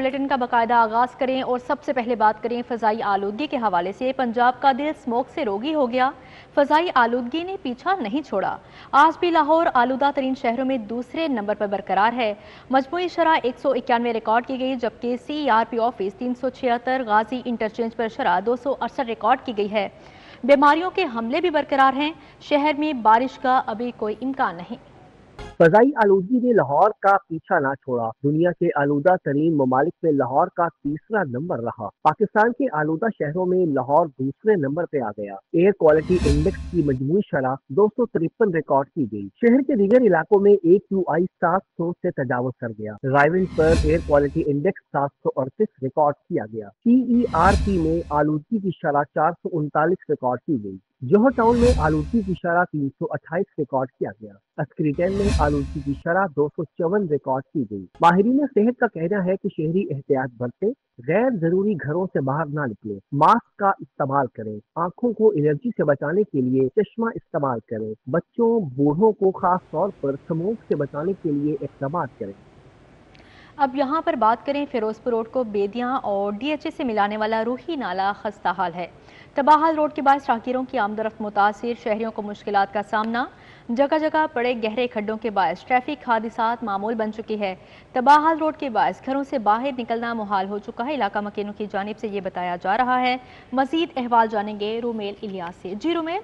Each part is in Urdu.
بلیٹن کا باقاعدہ آغاز کریں اور سب سے پہلے بات کریں فضائی آلودگی کے حوالے سے۔ پنجاب کا دل سموک سے روگی ہو گیا۔ فضائی آلودگی نے پیچھا نہیں چھوڑا۔ آج بھی لاہور آلودہ ترین شہروں میں دوسرے نمبر پر برقرار ہے۔ مجموعی شرح 191 ریکارڈ کی گئی، جبکہ CERP آفس 376، غازی انٹرچینج پر شرح 268 ریکارڈ کی گئی ہے۔ بیماریوں کے حملے بھی برقرار ہیں۔ شہر میں بارش کا ابھی کوئی امکان نہیں۔ فضائی آلودگی نے لاہور کا پیچھا نہ چھوڑا۔ دنیا کے آلودہ ترین ممالک میں لاہور کا تیسرا نمبر رہا۔ پاکستان کے آلودہ شہروں میں لاہور دوسرے نمبر پہ آ گیا۔ ایئر کوالٹی انڈیکس کی مجموعی شرح 253 ریکارڈ کی گئی۔ شہر کے دیگر علاقوں میں AQI 700 سے تجاوز کر گیا۔ Raiwind per air quality index 738 record کیا گیا۔ CERP میں آلودگی کی شرح 439 ریکارڈ کی گئی۔ جوہر ٹاؤن میں آلودگی کی شرح 328 ریکارڈ کیا گیا۔ عسکری میں آلودگی کی شرح 254 ریکارڈ کی گئی۔ ماہرین صحت کا کہنا ہے کہ شہری احتیاط برتیں، غیر ضروری گھروں سے باہر نہ نکلیں، ماسک کا استعمال کریں، آنکھوں کو الرجی سے بچانے کے لیے چشمہ استعمال کریں، بچوں بوڑھوں کو خاص طور پر سموک سے بچانے کے لیے اقدامات کریں۔ اب یہاں پر بات کریں فیروزپور روڈ کو بیدیاں اور DHA سے ملانے والا روحی نالہ خستہ حال ہے۔ تباہ حال روڈ کے باعث راہگیروں کی آمد و رفت متاثر، شہریوں کو مشکلات کا سامنا۔ جگہ جگہ پڑے گہرے کھڈوں کے باعث ٹریفک حادثات معمول بن چکی ہے۔ تباہ حال روڈ کے باعث گھروں سے باہر نکلنا محال ہو چکا ہے۔ علاقہ مکینوں کی جانب سے یہ بتایا جا رہا ہے۔ مزید احوال جانیں گے رومیل الیاس سے۔ جی رومیل۔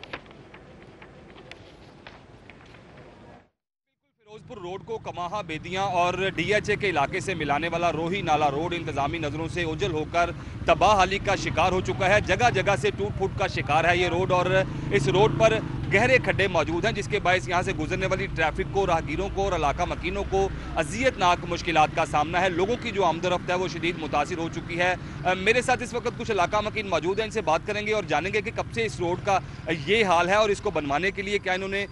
فیروزپور روڈ کو کماہا بیدیاں اور DHA کے علاقے سے ملانے والا روحی نالہ روڈ انتظامی نظروں سے اوجھل ہو کر تباہ حالی کا شکار ہو چکا ہے۔ جگہ جگہ سے ٹوٹ پھوٹ کا شکار ہے یہ روڈ، اور اس روڈ پر گہرے کھڈے موجود ہیں، جس کے باعث یہاں سے گزرنے والی ٹریفک کو، راہگیروں کو اور علاقہ مکینوں کو اذیت ناک مشکلات کا سامنا ہے۔ لوگوں کی جو آمد و رفت ہے وہ شدید متاثر ہو چکی ہے۔ میرے ساتھ اس وقت کچھ علاقہ مکین موجود ہیں، ان سے بات کریں گے اور جانیں گے کہ کب سے اس روڈ کا یہ حال ہے اور اس کو بنوانے کے لیے کیا انہوں نے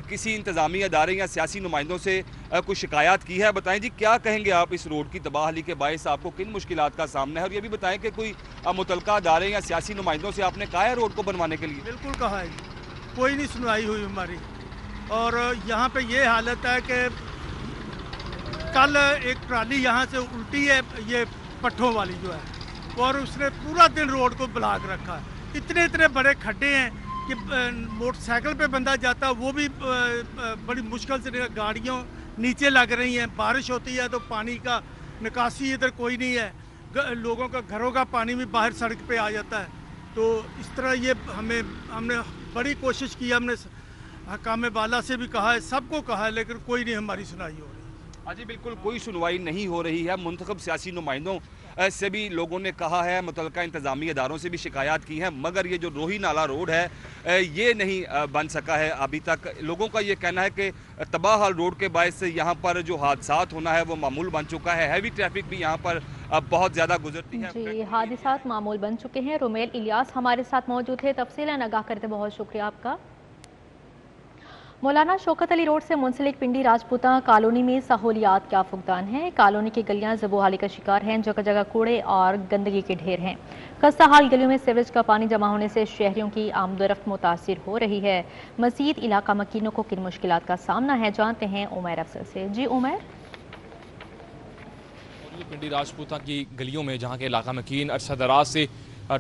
کسی انتظامی ادارے یا سیاسی نمائندوں سے کوئی شکایات کی ہے۔ بتائیں جی، کیا کہیں گے آپ اس روڈ کی تباہ حالی کے باعث آپ کو کن مشکلات کا سامنا ہے، اور یہ بھی بتائیں کہ کوئی متعلقہ ادارے یا سیاسی نمائندوں سے آپ نے کہا ہے روڈ کو بنوانے کے لیے؟ بالکل کہا ہے، کوئی نہیں سنوائی ہوئی ہماری، اور یہاں پہ یہ حالت ہے کہ کل ایک ٹرالی یہاں سے الٹی ہے، یہ پٹھوں والی جو ہے، اور اس نے پورا دن روڈ کو بلاک رکھا ہے۔ اتنے بڑے کھڈے ہیں کہ موٹر سائیکل پہ بندہ جاتا ہے وہ بھی بڑی مشکل سے، گاڑیوں نیچے لگ رہی ہیں۔ بارش ہوتی ہے تو پانی کا نکاسی ادھر کوئی نہیں ہے، لوگوں کا گھروں کا پانی بھی باہر سڑک پہ آ جاتا ہے۔ تو اس طرح یہ ہم نے بڑی کوشش کی، ہم نے حکام بالا سے بھی کہا ہے، سب کو کہا ہے، لیکن کوئی نہیں ہماری سنائی ہو رہی۔ جی بالکل، کوئی سنوائی نہیں ہو رہی ہے۔ منتخب سیاسی نمائندوں سے بھی لوگوں نے کہا ہے، متعلقہ انتظامی اداروں سے بھی شکایات کی ہیں، مگر یہ جو روحی نالہ روڈ ہے یہ نہیں بن سکا ہے ابھی تک۔ لوگوں کا یہ کہنا ہے کہ تباہ حال روڈ کے باعث یہاں پر جو حادثات ہونا ہے وہ معمول بن چکا ہے۔ ہیوی ٹریفک بھی یہاں پر بہت زیادہ گزرتی ہے۔ جی، حادثات معمول بن چکے ہیں۔ رومیل الیاس ہمارے ساتھ موجود ہے، تفصیلاً آگاہ کرتے بہت شکریہ آپ کا۔ مولانا شوکت علی روڈ سے منسلک پنڈی راجپوتہ کالونی میں سہولیات کیا فقدان ہیں؟ کالونی کی گلیاں زبوحالی کا شکار ہیں، جگہ جگہ کوڑے اور گندگی کے ڈھیر ہیں۔ خستہ حال گلیوں میں سیوریج کا پانی جمع ہونے سے شہریوں کی آمد و رفت متاثر ہو رہی ہے۔ مزید علاقہ مکینوں کو کن مشکلات کا سامنا ہے، جانتے ہیں عمیر افضل سے۔ جی عمیر۔ پنڈی راجپوتہ کی گلیوں میں جہاں کے علاقہ مکین عرصہ دراز سے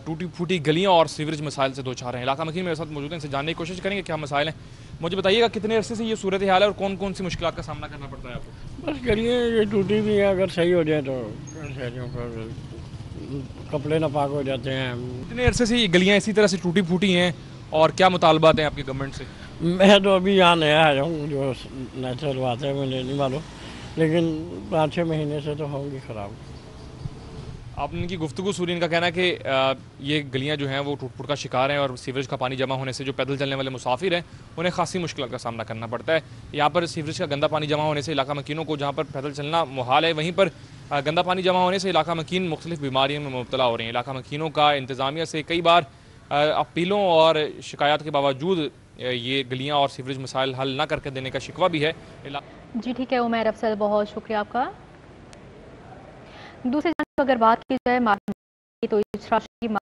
ٹوٹی پھوٹی گلیاں اور سیوریج مسائل سے دوچار ہیں۔ علاقہ مکین میرے ساتھ موجود ہیں، ان سے جاننے کی کوشش کریں گے کیا مسائل ہیں۔ مجھے بتائیے گا کتنے عرصے سے یہ صورتحال ہے اور کون کون سی مشکلات کا سامنا کرنا پڑتا ہے آپ کو؟ بس گلیاں یہ ٹوٹی بھی ہیں، اگر صحیح ہو جائے تو شہریوں پر کپڑے ناپاک ہو جاتے ہیں۔ کتنے عرصے سے یہ گلیاں اسی طرح سے ٹوٹی پھوٹی ہیں اور کیا مطالبات ہیں آپ کی گورنمنٹ سے؟ میں تو ابھی یہاں نیا آیا ہوں، جو نیچرل بات ہے مجھے نہیں معلوم، لیکن 5-6 مہینے سے تو ہوں گی خراب۔ آپ نے ان کی گفتگو سنی، ان کا کہنا ہے کہ یہ گلیاں جو ہیں وہ ٹوٹ پھوٹ کا شکار ہیں اور سیوریج کا پانی جمع ہونے سے جو پیدل چلنے والے مسافر ہیں انہیں خاصی مشکلات کا سامنا کرنا پڑتا ہے۔ یہاں پر سیوریج کا گندا پانی جمع ہونے سے علاقہ مکینوں کو جہاں پر پیدل چلنا محال ہے، وہیں پر گندا پانی جمع ہونے سے علاقہ مکین مختلف بیماریوں میں مبتلا ہو رہے ہیں۔ علاقہ مکینوں کا انتظامیہ سے کئی بار اپیلوں اور شکایات کے باوجود یہ گلیاں اور سیوریج مسائل حل نہ کر کے دینے کا شکوہ بھی ہے۔ جی ٹھیک ہے عمیر افضل، بہت شکریہ آپ کا۔ دوسری جانب اگر بات کی جائے تو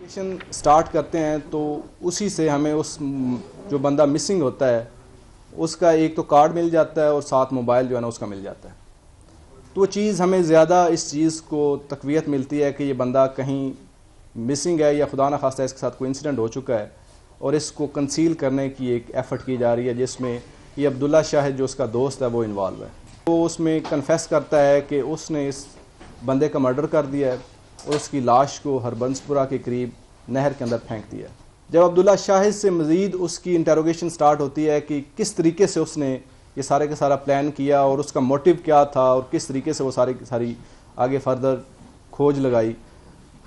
انویسٹیگیشن سٹارٹ کرتے ہیں تو اسی سے ہمیں اس جو بندہ مسنگ ہوتا ہے اس کا ایک تو کارڈ مل جاتا ہے اور ساتھ موبائل جو ہے نا اس کا مل جاتا ہے. تو وہ چیز ہمیں زیادہ اس چیز کو تقویت ملتی ہے کہ یہ بندہ کہیں مسنگ ہے یا خدا نخواستہ اس کے ساتھ کوئی انسیڈنٹ ہو چکا ہے اور اس کو کنسیل کرنے کی ایک ایفرٹ کی جا رہی ہے, جس میں یہ عبداللہ شاہد جو اس کا دوست ہے وہ انوالو ہے. وہ اس میں کنفیس کرتا ہے کہ اس نے اس بندے کا مرڈر کر دیا ہے اور اس کی لاش کو ہربنسپورہ کے قریب نہر کے اندر پھینک دیا. جب عبداللہ شاہد سے مزید اس کی انٹروگیشن سٹارٹ ہوتی ہے کہ کس طریقے سے اس نے یہ سارے کا سارا پلان کیا اور اس کا موٹیو کیا تھا اور کس طریقے سے وہ ساری آگے فردر کھوج لگائی,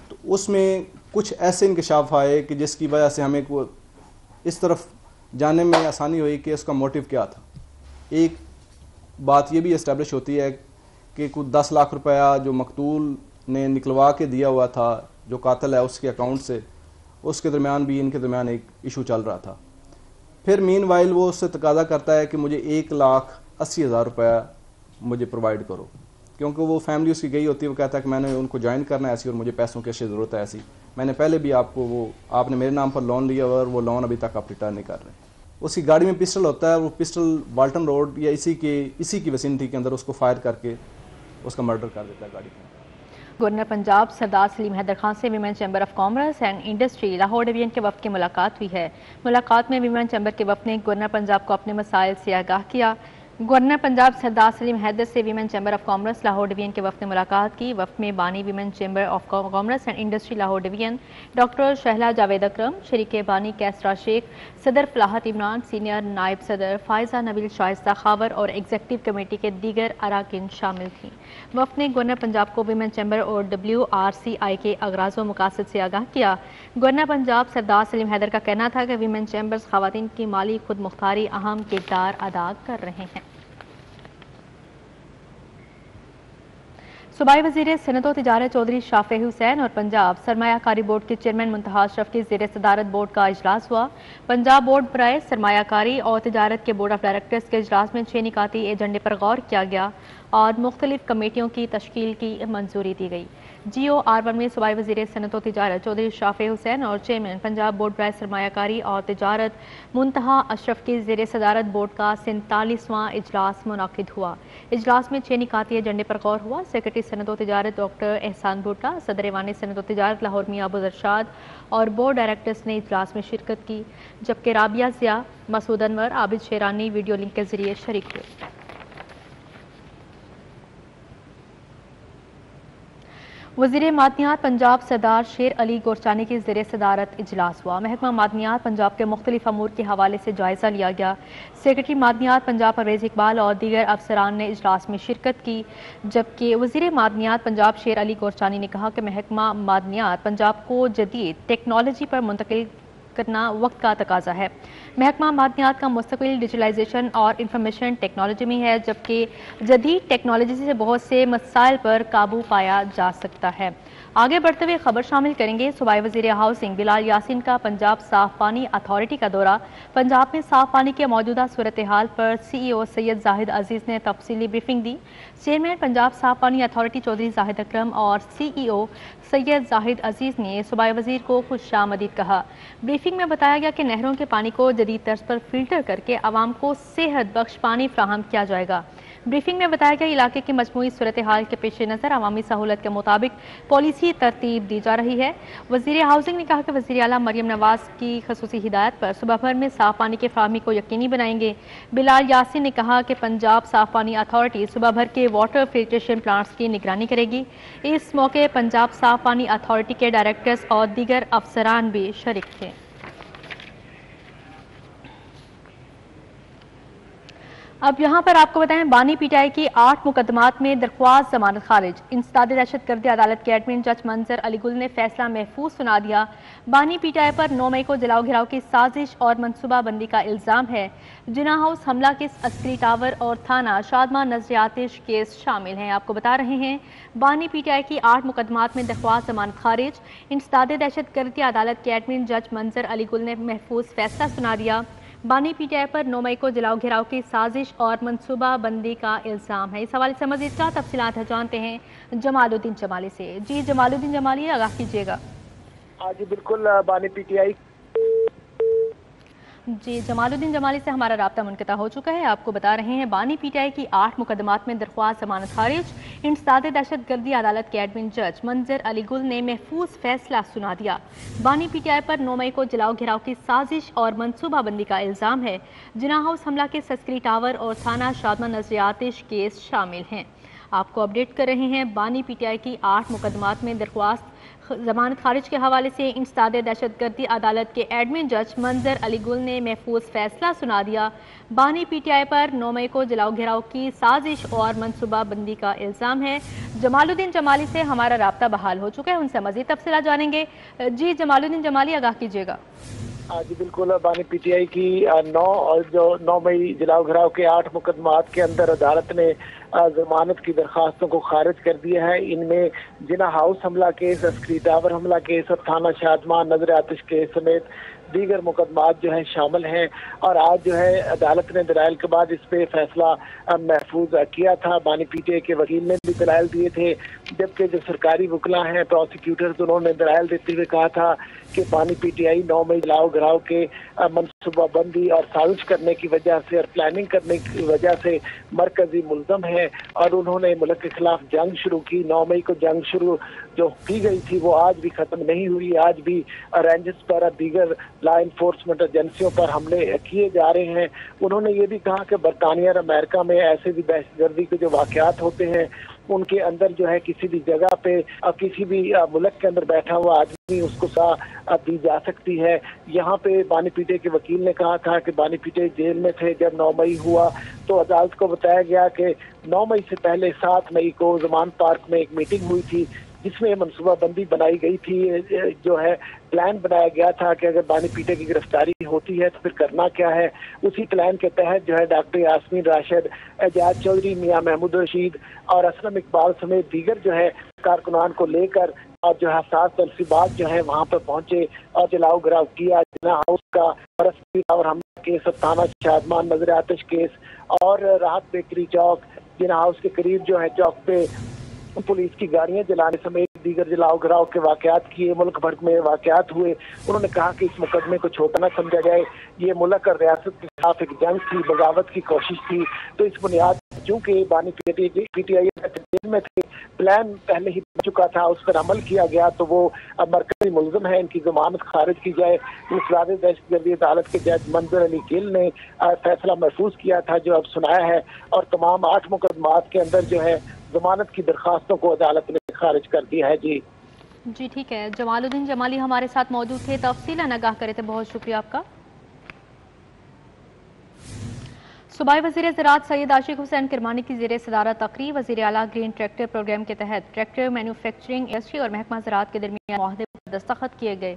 تو اس میں کچھ ایسے انکشاف آئے کہ جس کی وجہ سے ہمیں اس طرف جانے میں آسانی ہوئی کہ اس کا موٹیو کیا تھا. ایک بات یہ بھی اسٹیبلش ہوتی ہے کہ کچھ 10 لاکھ روپیہ جو مقتول نے نکلوا کے دیا ہوا تھا جو قاتل ہے اس کے اکاؤنٹ سے, اس کے درمیان بھی ان کے درمیان ایک ایشو چل رہا تھا. پھر مین وائل وہ اس سے تقاضا کرتا ہے کہ مجھے 1,80,000 روپیہ مجھے پرووائڈ کرو, کیونکہ وہ فیملی اس کی گئی ہوتی ہے. وہ کہتا ہے کہ میں نے ان کو جوائن کرنا ہے ایسی اور مجھے پیسوں کی ضرورت ہے ایسی, میں نے پہلے بھی آپ کو آپ نے میرے نام پر لون لیا اور وہ لون ابھی تک آپ ریٹرن نہیں کر رہے. اس کی گاڑی میں پسٹل ہوتا ہے, وہ پسٹل والٹن روڈ یا اسی کی ویسینٹی کے اندر اس کو فائر کر کے اس کا مرڈر کر دیتا ہے گاڑی میں. گورنر پنجاب سردار سلیم حیدر خان سے women chamber of commerce and industry Lahore division کے وفد کی ملاقات ہوئی ہے. ملاقات میں ویمن چیمبر کے وفد نے گورنر پنجاب کو اپنے مسائل سے آگاہ کیا. گورنر پنجاب سردار سلیم حیدر سے women chamber of commerce Lahore division کے وفد نے ملاقات کی. وفد میں بانی women chamber of commerce and industry Lahore division doctor Shehla Javed Akram, شریک بانی کیسرا شیخ, صدر فلاحت عمران, سینئر نائب صدر فائزہ نبیل شائستہ خاور اور ایگزیکٹو کمیٹی کے دیگر اراکین شامل تھیں. وفد نے گورنر پنجاب کو ویمن چیمبر اور WRCI کے اغراض و مقاصد سے آگاہ کیا. گورنر پنجاب سردار سلیم حیدر کا کہنا تھا کہ ویمن چیمبرز خواتین کی مالی خود مختاری اہم کردار ادا کر رہے ہیں. صوبائی وزیر صنعت و تجارت چودھری شافع حسین اور پنجاب سرمایہ کاری بورڈ کے چیئرمین منتہا اشرف کی زیر صدارت بورڈ کا اجلاس ہوا. پنجاب بورڈ برائے سرمایہ کاری اور تجارت کے بورڈ آف ڈائریکٹرز کے اجلاس میں 6 نکاتی ایجنڈے پر غور کیا گیا اور مختلف کمیٹیوں کی تشکیل کی منظوری دی گئی. GOR1 میں صوبائی وزیر صنعت و تجارت چودھری شافع حسین اور چیئرمین پنجاب بورڈ برائے سرمایہ کاری اور تجارت منتہا اشرف کی زیر صدارت بورڈ کا 47واں اجلاس منعقد ہوا. اجلاس میں 6 نکاتی ایجنڈے پر غور ہوا. سیکرٹری صنعت و تجارت ڈاکٹر احسان بھٹا, صدر ایوان صنعت و تجارت لاہور میاں ابو ارشاد اور بورڈ ڈائریکٹرز نے اجلاس میں شرکت کی, جبکہ رابعہ ضیاء, مسعود انور, عابد شیرانی ویڈیو لنک کے ذریعے شریک ہوئے. وزیر معدنیات پنجاب سردار شیر علی گورچانی کی زیر صدارت اجلاس ہوا. محکمہ معدنیات پنجاب کے مختلف امور کے حوالے سے جائزہ لیا گیا. سیکرٹری معدنیات پنجاب پرویز اقبال اور دیگر افسران نے اجلاس میں شرکت کی, جبکہ وزیر معدنیات پنجاب شیر علی گورچانی نے کہا کہ محکمہ معدنیات پنجاب کو جدید ٹیکنالوجی پر منتقل کرنا وقت کا تقاضا ہے. محکمہ معدنیات کا مستقبل ڈیجیٹلائزیشن اور انفارمیشن ٹیکنالوجی میں ہے, جبکہ جدید ٹیکنالوجی سے بہت سے مسائل پر قابو پایا جا سکتا ہے. آگے بڑھتے ہوئے خبر شامل کریں گے. صوبائی وزیر ہاؤسنگ بلال یاسین کا پنجاب صاف پانی اتھارٹی کا دورہ. پنجاب میں صاف پانی کے موجودہ صورتحال پر CEO سید زاہد عزیز نے تفصیلی بریفنگ دی. چیئرمین پنجاب صاف پانی اتھارٹی چودھری زاہد اکرم اور CEO سید زاہد عزیز نے صوبائی وزیر کو خوش آمدید کہا. بریفنگ میں بتایا گیا کہ نہروں کے پانی کو جدید طرز پر فلٹر کر کے عوام کو صحت بخش پانی فراہم کیا جائے گا. بریفنگ میں بتایا گیا علاقے کی مجموعی صورتحال کے پیش نظر عوامی سہولت کے مطابق پالیسی ترتیب دی جا رہی ہے. وزیر ہاؤسنگ نے کہا کہ وزیر اعلیٰ مریم نواز کی خصوصی ہدایت پر صوبہ بھر میں صاف پانی کی فراہمی کو یقینی بنائیں گے. بلال یاسین نے کہا کہ پنجاب صاف پانی اتھارٹی صوبہ بھر کے واٹر فلٹریشن پلانٹس کی نگرانی کرے گی. اس موقع پنجاب صاف پانی اتھارٹی کے ڈائریکٹرز اور دیگر افسران بھی شریک تھے. اب یہاں پر آپ کو بتائیں, بانی PTI کی 8 مقدمات میں درخواست ضمانت خارج. انسداد دہشت گردی عدالت کے ایڈمن جج منظر علی گل نے فیصلہ محفوظ سنا دیا. بانی PTI پر 9 مئی کو جلاؤ گھراؤ کی سازش اور منصوبہ بندی کا الزام ہے. جناح ہاؤس حملہ کیس, عسکری ٹاور اور تھانہ شادمان نظر آتش کیس شامل ہیں. آپ کو بتا رہے ہیں بانی PTI کی 8 مقدمات میں درخواست ضمانت خارج. انسداد دہشت گردی عدالت کے ایڈمن جج منظر علی گل نے محفوظ فیصلہ سنا دیا. بانی PTI پر 9 مئی کو جلاؤ گھراؤ کی سازش اور منصوبہ بندی کا الزام ہے. اس حوالے سے مزید کیا تفصیلات جانتے ہیں جمال الدین جمالی سے. جی جمال الدین جمالی, آگاہ کیجیے گا. جی بالکل بانی پی ٹی آئی جی جمالدین جمالی سے ہمارا رابطہ منقطع ہو چکا ہے. آپ کو بتا رہے ہیں بانی پی ٹی آئی کی 8 مقدمات میں درخواست ضمانت خارج. انسداد دہشت گردی عدالت کے ایڈمن جج منظر علی گل نے محفوظ فیصلہ سنا دیا. بانی پی ٹی آئی پر 9 مئی کو جلاؤ گھراؤ کی سازش اور منصوبہ بندی کا الزام ہے. جناح ہاؤس حملہ کے سسکری ٹاور اور تھانہ شادمان نظر آتش کیس شامل ہیں. آپ کو اپڈیٹ کر رہے ہیں. بانی پی ٹی آئی کی 8 مقدمات میں درخواست ضمانت خارج کے حوالے سے انسداد دہشت گردی عدالت کے ایڈمن جج منظر علی گل نے محفوظ فیصلہ سنا دیا. بانی پی ٹی آئی پر 9 مئی کو جلاؤ گھراؤ کی سازش اور منصوبہ بندی کا الزام ہے. جمالدین جمالی سے ہمارا رابطہ بحال ہو چکا ہے, ان سے مزید تفصیلات جانیں گے. جی جمالدین جمالی, آگاہ کیجیے گا. جی بالکل بانی پی ٹی آئی کی 9 مئی جلاؤ گھراؤ کے 8 مقدمات کے اندر عدالت نے ضمانت کی درخواستوں کو خارج کر دیا ہے. ان میں جناح ہاؤس حملہ کیس, عسکری ٹاور حملہ کیس اور تھانہ شادمان نظر آتش کیس سمیت دیگر مقدمات جو ہیں شامل ہیں. اور آج جو ہے عدالت نے دلائل کے بعد اس پہ فیصلہ محفوظ کیا تھا. بانی پی ٹی آئی کے وکیل نے بھی دلائل دیے تھے, جبکہ جو سرکاری وکلا ہیں پروسیکیوٹرز, انہوں نے دلائل دیتے ہوئے کہا تھا کہ بانی پی ٹی آئی 9 مئی جلاؤ گھراؤ کے منصوبہ بندی اور سازش کرنے کی وجہ سے اور پلاننگ کرنے کی وجہ سے مرکزی ملزم ہے, اور انہوں نے ملک کے خلاف جنگ شروع کی. 9 مئی کو جنگ شروع جو کی گئی تھی وہ آج بھی ختم نہیں ہوئی. آج بھی رینجز پر دیگر لا انفورسمنٹ ایجنسیوں پر حملے کیے جا رہے ہیں. انہوں نے یہ بھی کہا کہ برطانیہ اور امریکہ میں ایسے بھی دہشت گردی کے جو واقعات ہوتے ہیں ان کے اندر جو ہے کسی بھی جگہ پہ کسی بھی ملک کے اندر بیٹھا ہوا آدمی اس کو سزا دی جا سکتی ہے. یہاں پہ بانی پی ٹی آئی کے وکیل نے کہا تھا کہ بانی پی ٹی آئی جیل میں تھے جب 9 مئی ہوا, تو عدالت کو بتایا گیا کہ 9 مئی سے پہلے 7 مئی کو زمان پارک میں ایک میٹنگ ہوئی تھی جس میں منصوبہ بندی بنائی گئی تھی. جو ہے پلان بنایا گیا تھا کہ اگر بانی پی ٹی آئی کی گرفتاری ہوتی ہے تو پھر کرنا کیا ہے. اسی پلان کے تحت جو ہے ڈاکٹر یاسمین راشد, اعجاز چودھری, میاں محمود رشید اور اسلم اقبال سمیت دیگر جو ہے کارکنان کو لے کر اور جو حساس تنصیبات جو ہے وہاں پر پہنچے اور جلاؤ گھراؤ کیا. جناح ہاؤس کا اور حملہ کیس, تھانہ شادمان نظر آتش کیس اور راحت بیکری چوک, جناح ہاؤس کے قریب جو ہے چوک پہ پولیس کی گاڑیاں جلانے سمیت دیگر جلاؤ گھراؤ کے واقعات کیے, ملک بھر میں واقعات ہوئے. انہوں نے کہا کہ اس مقدمے کو چھوٹا نہ سمجھا جائے, یہ ملک اور ریاست کے خلاف ایک جنگ تھی, بغاوت کی کوشش تھی. تو اس بنیاد چونکہ بانی پی ٹی آئی جیل میں تھے, پلان پہلے ہی بن چکا تھا, اس پر عمل کیا گیا, تو وہ مرکزی ملزم ہے, ان کی ضمانت خارج کی جائے. انسداد دہشت گردی عدالت کے جج منظر علی گل نے فیصلہ محفوظ کیا تھا جو اب سنایا ہے, اور تمام 8 مقدمات کے اندر جو ہے ضمانت کی درخواستوں کو عدالت نے خارج کر دیا ہے. جی ٹھیک ہے. جمالدین جمالی ہمارے ساتھ موجود تھے, تفصیل آگاہ کرے تھے, بہت شکریہ آپ کا. صوبائی وزیر زراعت سید عاشق حسین کرمانی کی زیر صدارت تقریب وزیر اعلیٰ گرین ٹریکٹر پروگرام کے تحت ٹریکٹر مینوفیکچرنگ انڈسٹری اور محکمہ زراعت کے درمیان معاہدے پر دستخط کیے گئے.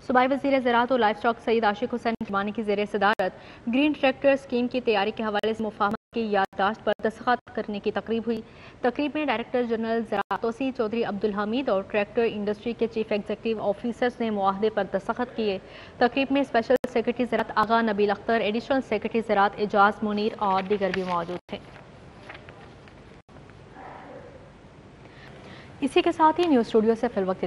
صوبائی وزیر زراعت اور لائف اسٹاک سید عاشق حسین کرمانی کی زیر صدارت گرین ٹریکٹر اسکیم کی تیاری کے حوالے سے مفاہمت کی یادداشت پر دستخط کرنے کی تقریب ہوئی. تقریب میں ڈائریکٹر جنرل زراعت توسیع چودھری عبدالحمید اور ٹریکٹر انڈسٹری کے چیف ایگزیکٹو آفیسرز نے معاہدے پر دستخط کیے. تقریب میں اسپیشل سیکرٹری زراعت آغا نبیل اختر, ایڈیشنل سیکرٹری زراعت اعجاز منیر اور دیگر بھی موجود تھے. اسی کے ساتھ ہی نیوز اسٹوڈیو سے فی الوقت